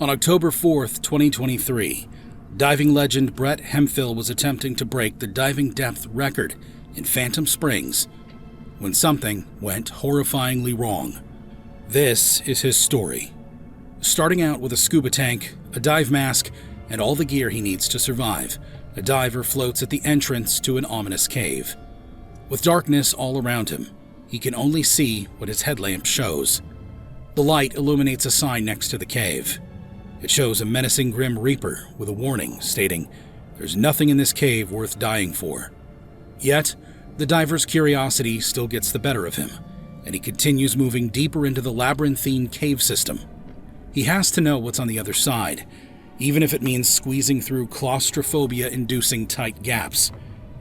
On October 4th, 2023, diving legend Brett Hemphill was attempting to break the diving depth record in Phantom Springs when something went horrifyingly wrong. This is his story. Starting out with a scuba tank, a dive mask, and all the gear he needs to survive, a diver floats at the entrance to an ominous cave. With darkness all around him, he can only see what his headlamp shows. The light illuminates a sign next to the cave. It shows a menacing Grim Reaper with a warning stating, "There's nothing in this cave worth dying for." Yet, the diver's curiosity still gets the better of him, and he continues moving deeper into the labyrinthine cave system. He has to know what's on the other side, even if it means squeezing through claustrophobia-inducing tight gaps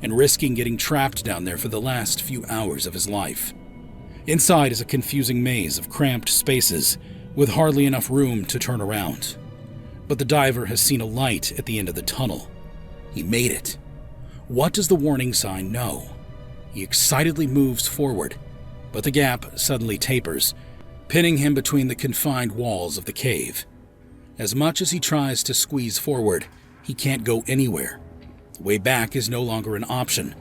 and risking getting trapped down there for the last few hours of his life. Inside is a confusing maze of cramped spaces with hardly enough room to turn around. But the diver has seen a light at the end of the tunnel. He made it. What does the warning sign know? He excitedly moves forward, but the gap suddenly tapers, pinning him between the confined walls of the cave. As much as he tries to squeeze forward, he can't go anywhere. The way back is no longer an option,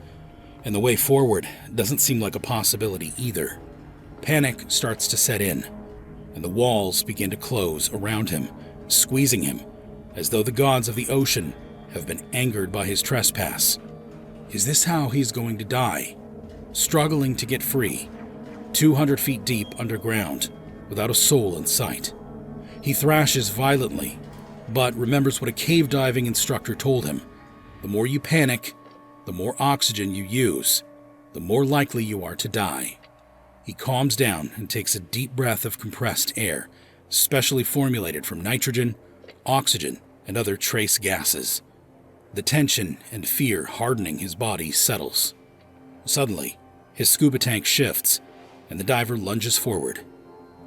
and the way forward doesn't seem like a possibility either. Panic starts to set in, and the walls begin to close around him, squeezing him, as though the gods of the ocean have been angered by his trespass. Is this how he's going to die? Struggling to get free, 200 feet deep underground, without a soul in sight. He thrashes violently, but remembers what a cave diving instructor told him. The more you panic, the more oxygen you use, the more likely you are to die. He calms down and takes a deep breath of compressed air, specially formulated from nitrogen, oxygen, and other trace gases. The tension and fear hardening his body settles. Suddenly, his scuba tank shifts, and the diver lunges forward.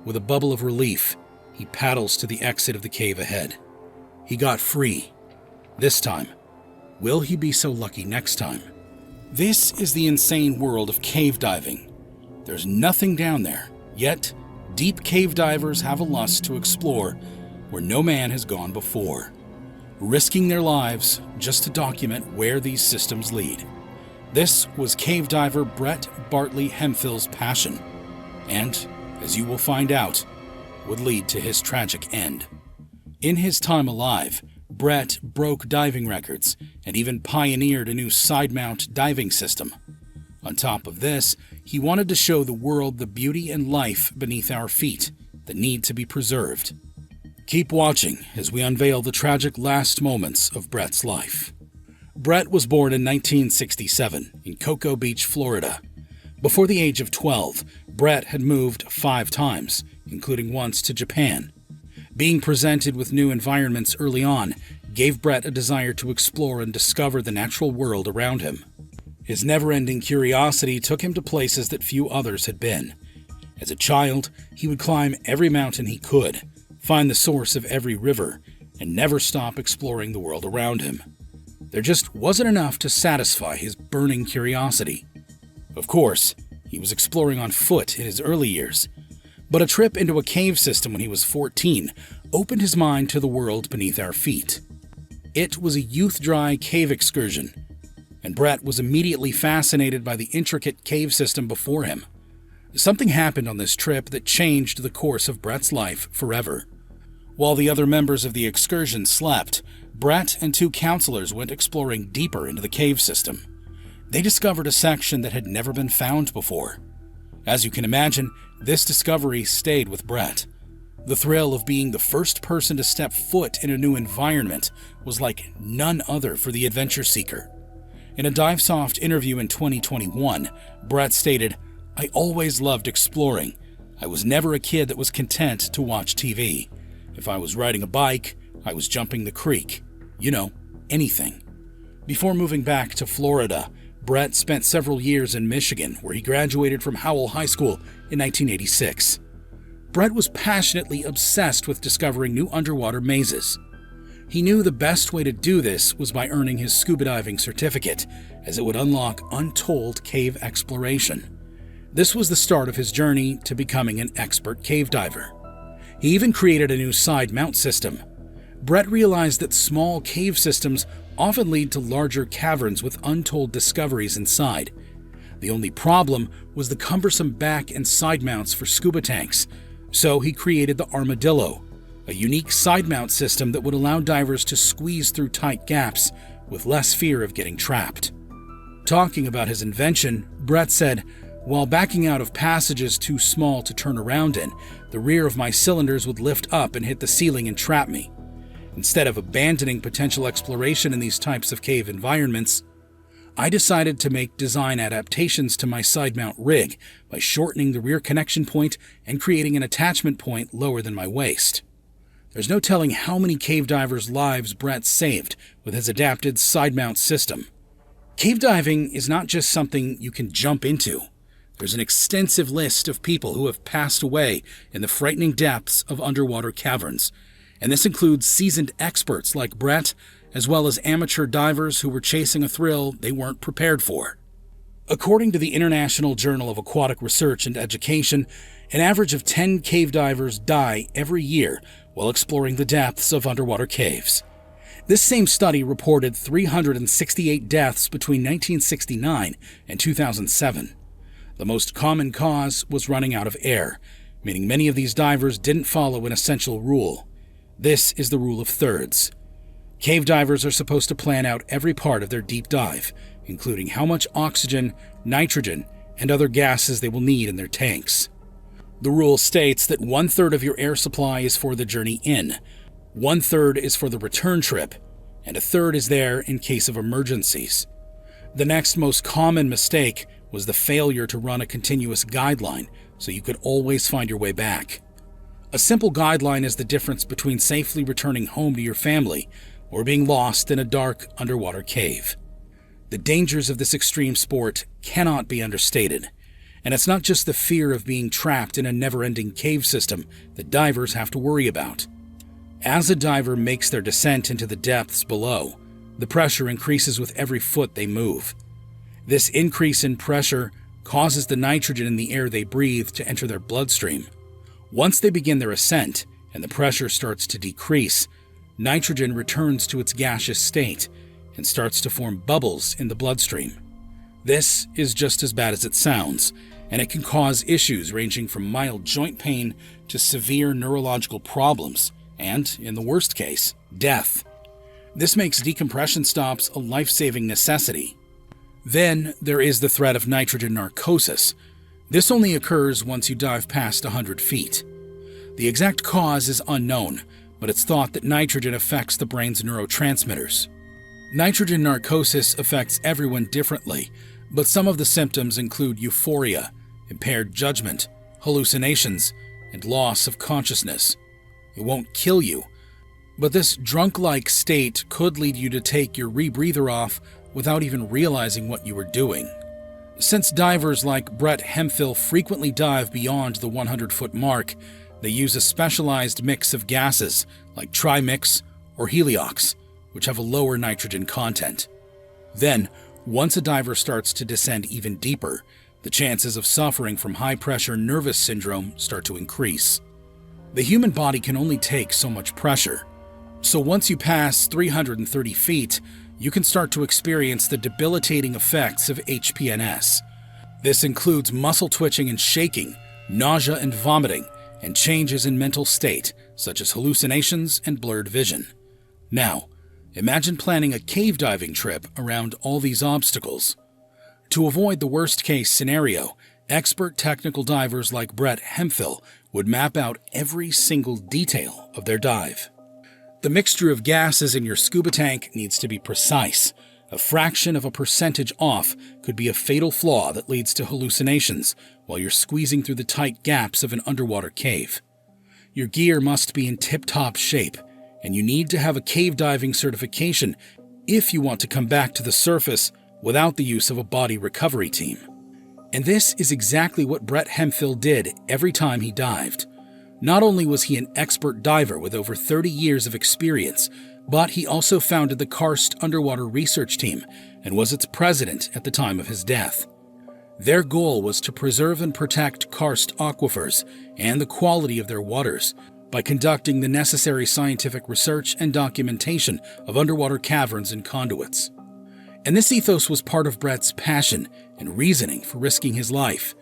With a bubble of relief, he paddles to the exit of the cave ahead. He got free. This time. Will he be so lucky next time? This is the insane world of cave diving. There's nothing down there, yet deep cave divers have a lust to explore where no man has gone before, risking their lives just to document where these systems lead. This was cave diver Brett Bartley Hemphill's passion, and, as you will find out, would lead to his tragic end. In his time alive, Brett broke diving records and even pioneered a new side-mount diving system. On top of this, he wanted to show the world the beauty and life beneath our feet that need to be preserved. Keep watching as we unveil the tragic last moments of Brett's life. Brett was born in 1967 in Cocoa Beach, Florida. Before the age of 12, Brett had moved 5 times, including once to Japan. Being presented with new environments early on gave Brett a desire to explore and discover the natural world around him. His never-ending curiosity took him to places that few others had been. As a child, he would climb every mountain he could, find the source of every river, and never stop exploring the world around him. There just wasn't enough to satisfy his burning curiosity. Of course, he was exploring on foot in his early years, but a trip into a cave system when he was 14 opened his mind to the world beneath our feet. It was a youth-dry cave excursion, and Brett was immediately fascinated by the intricate cave system before him. Something happened on this trip that changed the course of Brett's life forever. While the other members of the excursion slept, Brett and 2 counselors went exploring deeper into the cave system. They discovered a section that had never been found before. As you can imagine, this discovery stayed with Brett. The thrill of being the first person to step foot in a new environment was like none other for the adventure seeker. In a DiveSoft interview in 2021, Brett stated, "I always loved exploring. I was never a kid that was content to watch TV. If I was riding a bike, I was jumping the creek. You know, anything." Before moving back to Florida, Brett spent several years in Michigan, where he graduated from Howell High School in 1986. Brett was passionately obsessed with discovering new underwater mazes. He knew the best way to do this was by earning his scuba diving certificate, as it would unlock untold cave exploration. This was the start of his journey to becoming an expert cave diver. He even created a new side mount system, Brett realized that small cave systems often lead to larger caverns with untold discoveries inside. The only problem was the cumbersome back and side mounts for scuba tanks, so he created the Armadillo, a unique side mount system that would allow divers to squeeze through tight gaps with less fear of getting trapped. Talking about his invention, Brett said, "While backing out of passages too small to turn around in, the rear of my cylinders would lift up and hit the ceiling and trap me. Instead of abandoning potential exploration in these types of cave environments, I decided to make design adaptations to my side mount rig by shortening the rear connection point and creating an attachment point lower than my waist." There's no telling how many cave divers' lives Brett saved with his adapted side mount system. Cave diving is not just something you can jump into. There's an extensive list of people who have passed away in the frightening depths of underwater caverns, and this includes seasoned experts like Brett, as well as amateur divers who were chasing a thrill they weren't prepared for. According to the International Journal of Aquatic Research and Education, an average of 10 cave divers die every year while exploring the depths of underwater caves. This same study reported 368 deaths between 1969 and 2007. The most common cause was running out of air, meaning many of these divers didn't follow an essential rule. This is the rule of thirds. Cave divers are supposed to plan out every part of their deep dive, including how much oxygen, nitrogen, and other gases they will need in their tanks. The rule states that 1/3 of your air supply is for the journey in, 1/3 is for the return trip, and 1/3 is there in case of emergencies. The next most common mistake was the failure to run a continuous guideline so you could always find your way back. A simple guideline is the difference between safely returning home to your family or being lost in a dark underwater cave. The dangers of this extreme sport cannot be understated, and it's not just the fear of being trapped in a never-ending cave system that divers have to worry about. As a diver makes their descent into the depths below, the pressure increases with every foot they move. This increase in pressure causes the nitrogen in the air they breathe to enter their bloodstream. Once they begin their ascent and the pressure starts to decrease, nitrogen returns to its gaseous state and starts to form bubbles in the bloodstream. This is just as bad as it sounds, and it can cause issues ranging from mild joint pain to severe neurological problems, and, in the worst case, death. This makes decompression stops a life-saving necessity. Then there is the threat of nitrogen narcosis. This only occurs once you dive past 100 feet. The exact cause is unknown, but it's thought that nitrogen affects the brain's neurotransmitters. Nitrogen narcosis affects everyone differently, but some of the symptoms include euphoria, impaired judgment, hallucinations, and loss of consciousness. It won't kill you, but this drunk-like state could lead you to take your rebreather off without even realizing what you were doing. Since divers like Brett Hemphill frequently dive beyond the 100-foot mark, they use a specialized mix of gases like trimix or heliox, which have a lower nitrogen content. Then, once a diver starts to descend even deeper, the chances of suffering from high-pressure nervous syndrome start to increase. The human body can only take so much pressure, so once you pass 330 feet, you can start to experience the debilitating effects of HPNS. This includes muscle twitching and shaking, nausea and vomiting, and changes in mental state, such as hallucinations and blurred vision. Now, imagine planning a cave diving trip around all these obstacles. To avoid the worst-case scenario, expert technical divers like Brett Hemphill would map out every single detail of their dive. The mixture of gases in your scuba tank needs to be precise. A fraction of a percentage off could be a fatal flaw that leads to hallucinations while you're squeezing through the tight gaps of an underwater cave. Your gear must be in tip-top shape, and you need to have a cave diving certification if you want to come back to the surface without the use of a body recovery team. And this is exactly what Brett Hemphill did every time he dived. Not only was he an expert diver with over 30 years of experience, but he also founded the Karst Underwater Research Team and was its president at the time of his death. Their goal was to preserve and protect karst aquifers and the quality of their waters, by conducting the necessary scientific research and documentation of underwater caverns and conduits. And this ethos was part of Brett's passion and reasoning for risking his life.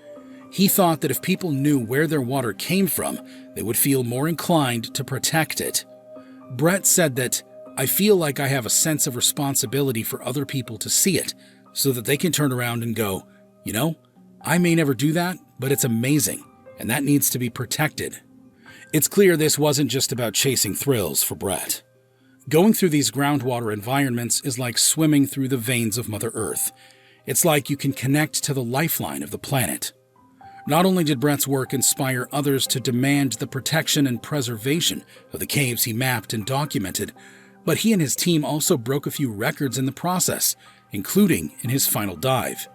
He thought that if people knew where their water came from, they would feel more inclined to protect it. Brett said that, "I feel like I have a sense of responsibility for other people to see it, so that they can turn around and go, you know, I may never do that, but it's amazing, and that needs to be protected." It's clear this wasn't just about chasing thrills for Brett. Going through these groundwater environments is like swimming through the veins of Mother Earth. It's like you can connect to the lifeline of the planet. Not only did Brett's work inspire others to demand the protection and preservation of the caves he mapped and documented, but he and his team also broke a few records in the process, including in his final dive.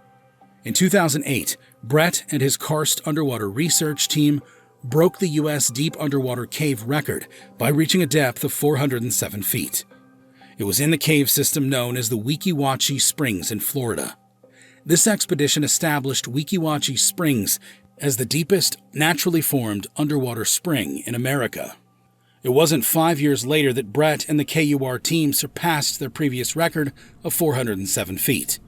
In 2008, Brett and his Karst underwater research team broke the U.S. deep underwater cave record by reaching a depth of 407 feet. It was in the cave system known as the Weeki Wachee Springs in Florida. This expedition established Weeki Wachee Springs as the deepest naturally formed underwater spring in America. It wasn't 5 years later that Brett and the KUR team surpassed their previous record of 407 feet.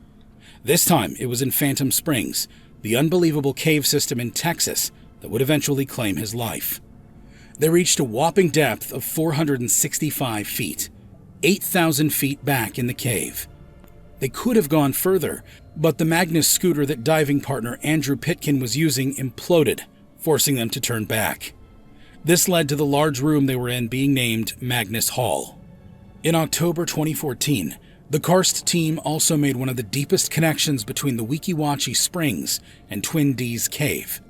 This time it was in Phantom Springs, the unbelievable cave system in Texas that would eventually claim his life. They reached a whopping depth of 465 feet, 8,000 feet back in the cave. They could have gone further, but the Magnus scooter that diving partner Andrew Pitkin was using imploded, forcing them to turn back. This led to the large room they were in being named Magnus Hall. In October 2014, the Karst team also made one of the deepest connections between the Weeki Wachee Springs and Twin Dees Cave.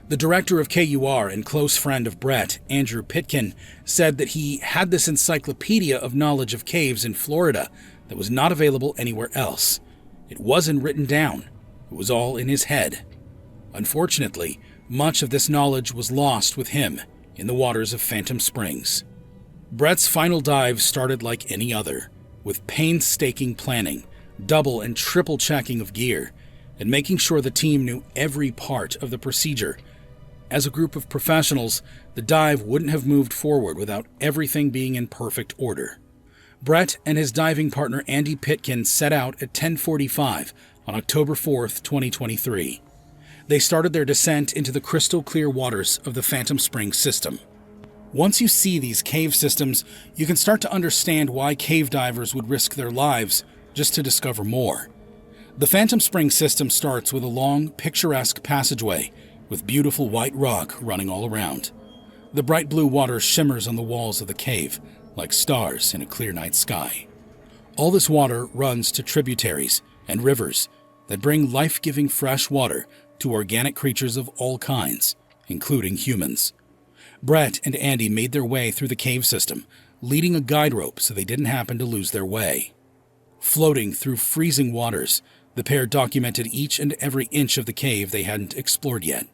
The director of KUR and close friend of Brett, Andrew Pitkin, said that he had this encyclopedia of knowledge of caves in Florida that was not available anywhere else. It wasn't written down. It was all in his head. Unfortunately, much of this knowledge was lost with him in the waters of Phantom Springs. Brett's final dive started like any other, with painstaking planning, double and triple checking of gear, and making sure the team knew every part of the procedure. As a group of professionals, the dive wouldn't have moved forward without everything being in perfect order. Brett and his diving partner Andy Pitkin set out at 10:45 on October 4th, 2023. They started their descent into the crystal clear waters of the Phantom Springs system. Once you see these cave systems, you can start to understand why cave divers would risk their lives just to discover more. The Phantom Springs system starts with a long, picturesque passageway with beautiful white rock running all around. The bright blue water shimmers on the walls of the cave, like stars in a clear night sky. All this water runs to tributaries and rivers that bring life-giving fresh water to organic creatures of all kinds, including humans. Brett and Andy made their way through the cave system, leading a guide rope so they didn't happen to lose their way. Floating through freezing waters, the pair documented each and every inch of the cave they hadn't explored yet.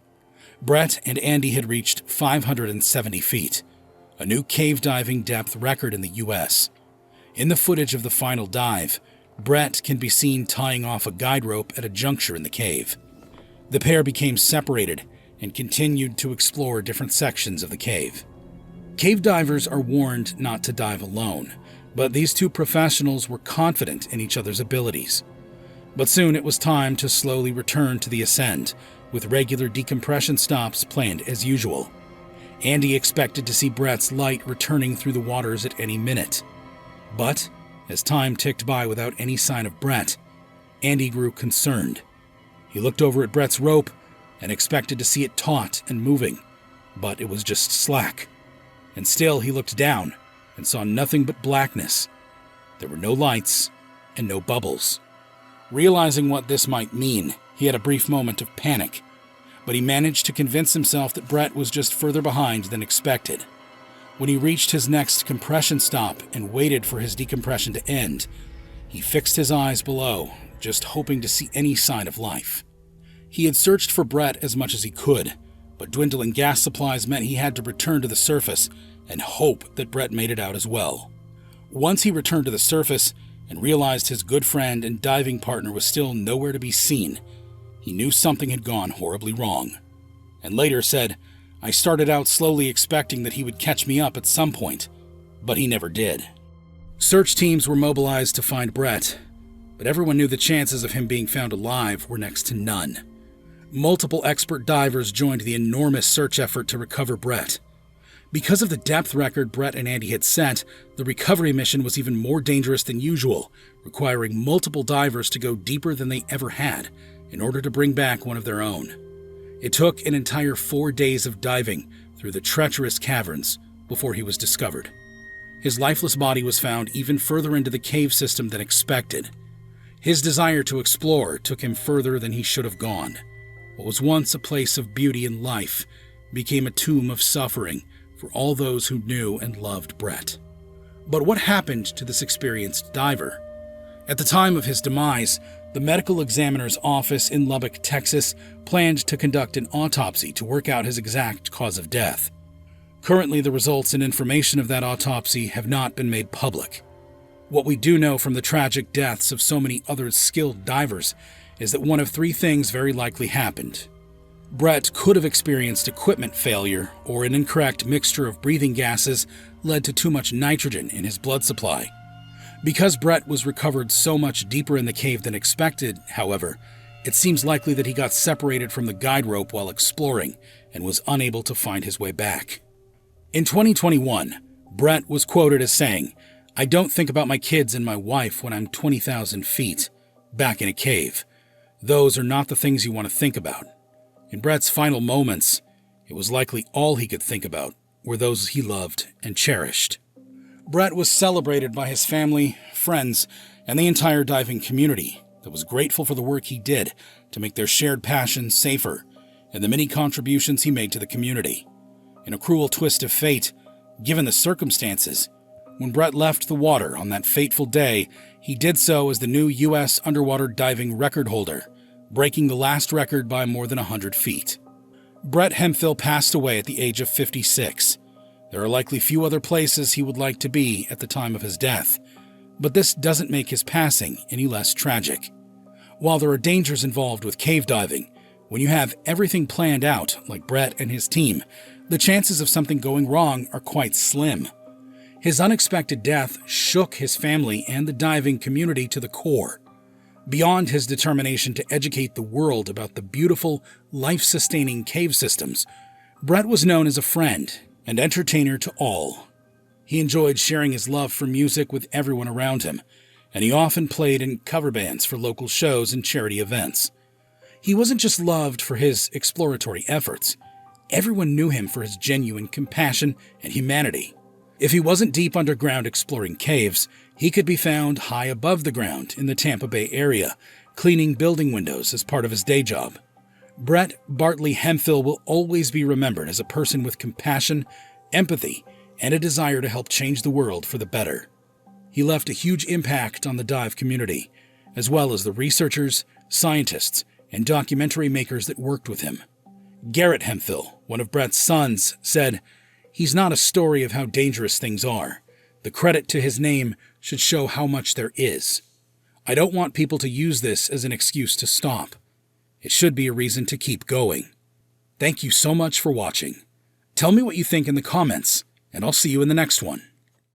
Brett and Andy had reached 570 feet, a new cave diving depth record in the U.S. In the footage of the final dive, Brett can be seen tying off a guide rope at a juncture in the cave. The pair became separated and continued to explore different sections of the cave. Cave divers are warned not to dive alone, but these two professionals were confident in each other's abilities. But soon it was time to slowly return to the ascent, with regular decompression stops planned as usual. Andy expected to see Brett's light returning through the waters at any minute. But, as time ticked by without any sign of Brett, Andy grew concerned. He looked over at Brett's rope and expected to see it taut and moving, but it was just slack. And still he looked down and saw nothing but blackness. There were no lights and no bubbles. Realizing what this might mean, he had a brief moment of panic, but he managed to convince himself that Brett was just further behind than expected. When he reached his next compression stop and waited for his decompression to end, he fixed his eyes below, just hoping to see any sign of life. He had searched for Brett as much as he could, but dwindling gas supplies meant he had to return to the surface and hope that Brett made it out as well. Once he returned to the surface and realized his good friend and diving partner was still nowhere to be seen, he knew something had gone horribly wrong, and later said, I started out slowly expecting that he would catch me up at some point, but he never did. Search teams were mobilized to find Brett, but everyone knew the chances of him being found alive were next to none. Multiple expert divers joined the enormous search effort to recover Brett. Because of the depth record Brett and Andy had set, the recovery mission was even more dangerous than usual, requiring multiple divers to go deeper than they ever had in order to bring back one of their own. It took an entire 4 days of diving through the treacherous caverns before he was discovered. His lifeless body was found even further into the cave system than expected. His desire to explore took him further than he should have gone. What was once a place of beauty and life became a tomb of suffering for all those who knew and loved Brett. But what happened to this experienced diver? At the time of his demise, the medical examiner's office in Lubbock, Texas, planned to conduct an autopsy to work out his exact cause of death. Currently, the results and information of that autopsy have not been made public. What we do know from the tragic deaths of so many other skilled divers is that one of 3 things very likely happened. Brett could have experienced equipment failure, or an incorrect mixture of breathing gases led to too much nitrogen in his blood supply. Because Brett was recovered so much deeper in the cave than expected, however, it seems likely that he got separated from the guide rope while exploring and was unable to find his way back. In 2021, Brett was quoted as saying, "I don't think about my kids and my wife when I'm 20,000 feet, back in a cave. Those are not the things you want to think about." In Brett's final moments, it was likely all he could think about were those he loved and cherished. Brett was celebrated by his family, friends, and the entire diving community that was grateful for the work he did to make their shared passion safer and the many contributions he made to the community. In a cruel twist of fate, given the circumstances, when Brett left the water on that fateful day, he did so as the new U.S. underwater diving record holder, breaking the last record by more than 100 feet. Brett Hemphill passed away at the age of 56. There are likely few other places he would like to be at the time of his death, but this doesn't make his passing any less tragic. While there are dangers involved with cave diving, when you have everything planned out, like Brett and his team, the chances of something going wrong are quite slim. His unexpected death shook his family and the diving community to the core. Beyond his determination to educate the world about the beautiful, life-sustaining cave systems, Brett was known as a friend and entertainer to all. He enjoyed sharing his love for music with everyone around him, and he often played in cover bands for local shows and charity events. He wasn't just loved for his exploratory efforts. Everyone knew him for his genuine compassion and humanity. If he wasn't deep underground exploring caves, he could be found high above the ground in the Tampa Bay area, cleaning building windows as part of his day job. Brett Bartley Hemphill will always be remembered as a person with compassion, empathy, and a desire to help change the world for the better. He left a huge impact on the dive community, as well as the researchers, scientists, and documentary makers that worked with him. Garrett Hemphill, one of Brett's sons, said, "He's not a story of how dangerous things are. The credit to his name should show how much there is. I don't want people to use this as an excuse to stop. It should be a reason to keep going." Thank you so much for watching. Tell me what you think in the comments, and I'll see you in the next one.